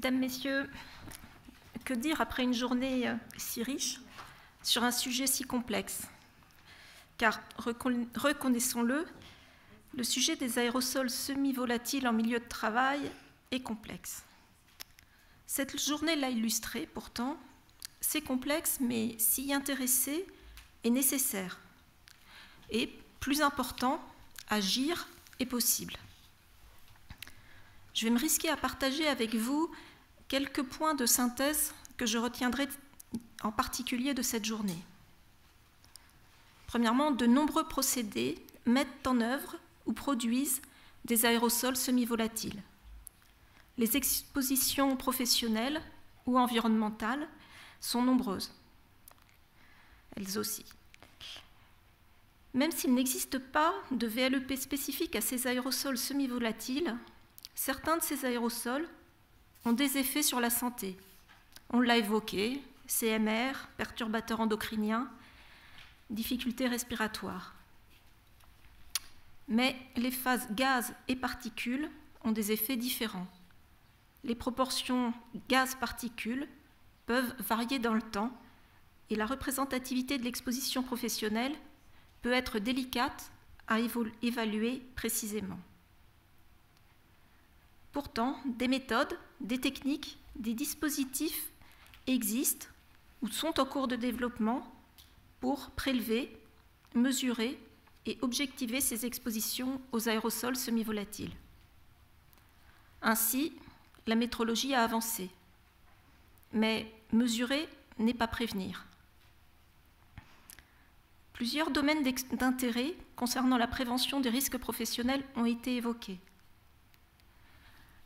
Mesdames, Messieurs, que dire après une journée si riche sur un sujet si complexe? Car, reconnaissons-le, le sujet des aérosols semi-volatiles en milieu de travail est complexe. Cette journée l'a illustré, pourtant, c'est complexe, mais s'y intéresser est nécessaire. Et, plus important, agir est possible. Je vais me risquer à partager avec vous quelques points de synthèse que je retiendrai en particulier de cette journée. Premièrement, de nombreux procédés mettent en œuvre ou produisent des aérosols semi-volatiles. Les expositions professionnelles ou environnementales sont nombreuses, elles aussi. Même s'il n'existe pas de VLEP spécifique à ces aérosols semi-volatiles, certains de ces aérosols ont des effets sur la santé. On l'a évoqué, CMR, perturbateurs endocriniens, difficultés respiratoires. Mais les phases gaz et particules ont des effets différents. Les proportions gaz-particules peuvent varier dans le temps et la représentativité de l'exposition professionnelle peut être délicate à évaluer précisément. Pourtant, des méthodes, des techniques, des dispositifs existent ou sont en cours de développement pour prélever, mesurer et objectiver ces expositions aux aérosols semi-volatiles. Ainsi, la métrologie a avancé. Mais mesurer n'est pas prévenir. Plusieurs domaines d'intérêt concernant la prévention des risques professionnels ont été évoqués.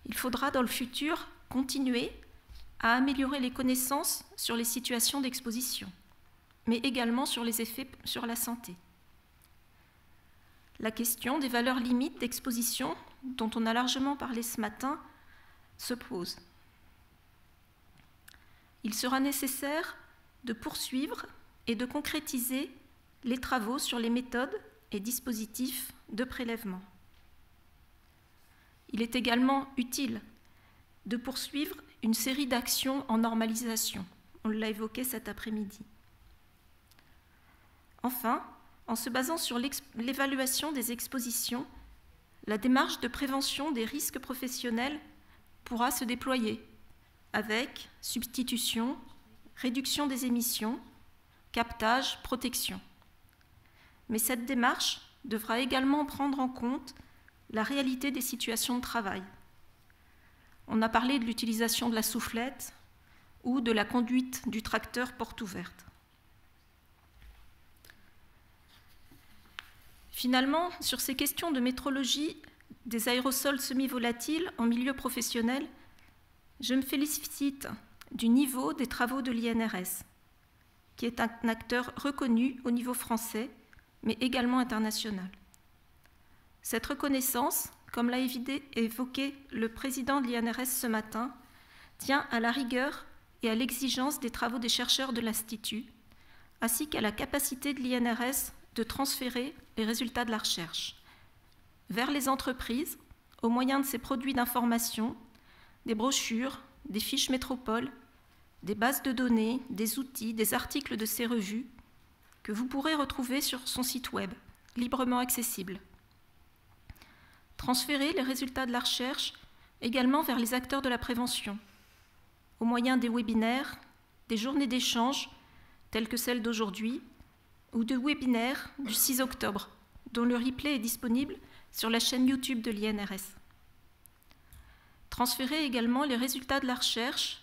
Il faudra dans le futur continuer à améliorer les connaissances sur les situations d'exposition, mais également sur les effets sur la santé. La question des valeurs limites d'exposition, dont on a largement parlé ce matin, se pose. Il sera nécessaire de poursuivre et de concrétiser les travaux sur les méthodes et dispositifs de prélèvement. Il est également utile de poursuivre une série d'actions en normalisation. On l'a évoqué cet après-midi. Enfin, en se basant sur l'évaluation des expositions, la démarche de prévention des risques professionnels pourra se déployer avec substitution, réduction des émissions, captage, protection. Mais cette démarche devra également prendre en compte la réalité des situations de travail. On a parlé de l'utilisation de la soufflette ou de la conduite du tracteur porte ouverte. Finalement, sur ces questions de métrologie des aérosols semi-volatiles en milieu professionnel, je me félicite du niveau des travaux de l'INRS, qui est un acteur reconnu au niveau français, mais également international. Cette reconnaissance, comme l'a évoqué le président de l'INRS ce matin, tient à la rigueur et à l'exigence des travaux des chercheurs de l'Institut, ainsi qu'à la capacité de l'INRS de transférer les résultats de la recherche vers les entreprises au moyen de ses produits d'information, des brochures, des fiches métropoles, des bases de données, des outils, des articles de ces revues que vous pourrez retrouver sur son site web, librement accessible. Transférer les résultats de la recherche également vers les acteurs de la prévention, au moyen des webinaires, des journées d'échange, telles que celle d'aujourd'hui, ou de webinaires du 6 octobre, dont le replay est disponible sur la chaîne YouTube de l'INRS. Transférer également les résultats de la recherche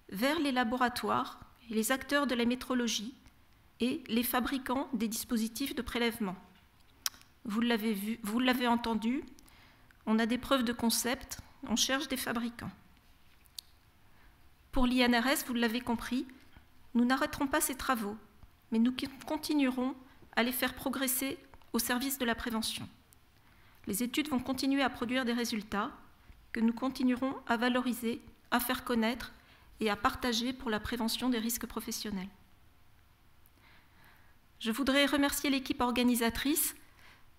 vers les laboratoires et les acteurs de la métrologie et les fabricants des dispositifs de prélèvement. Vous l'avez entendu, on a des preuves de concept, on cherche des fabricants. Pour l'INRS, vous l'avez compris, nous n'arrêterons pas ces travaux, mais nous continuerons à les faire progresser au service de la prévention. Les études vont continuer à produire des résultats que nous continuerons à valoriser, à faire connaître et à partager pour la prévention des risques professionnels. Je voudrais remercier l'équipe organisatrice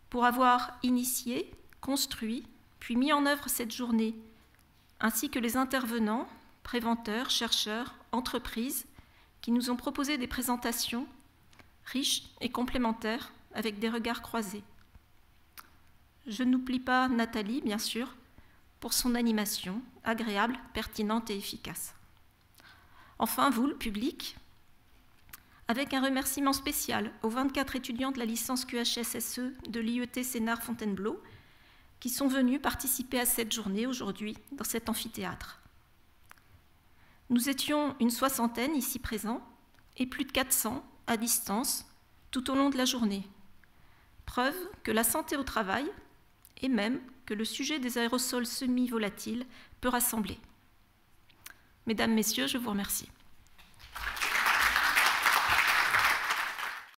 pour avoir initié, construit, puis mis en œuvre cette journée, ainsi que les intervenants préventeurs, chercheurs, entreprises, qui nous ont proposé des présentations riches et complémentaires avec des regards croisés. Je n'oublie pas Nathalie, bien sûr, pour son animation agréable, pertinente et efficace. Enfin, vous, le public, avec un remerciement spécial aux 24 étudiants de la licence QHSSE de l'IET Sénart-Fontainebleau qui sont venus participer à cette journée aujourd'hui dans cet amphithéâtre. Nous étions une 60aine ici présents et plus de 400 à distance tout au long de la journée. Preuve que la santé au travail et même que le sujet des aérosols semi-volatiles peut rassembler. Mesdames, Messieurs, je vous remercie.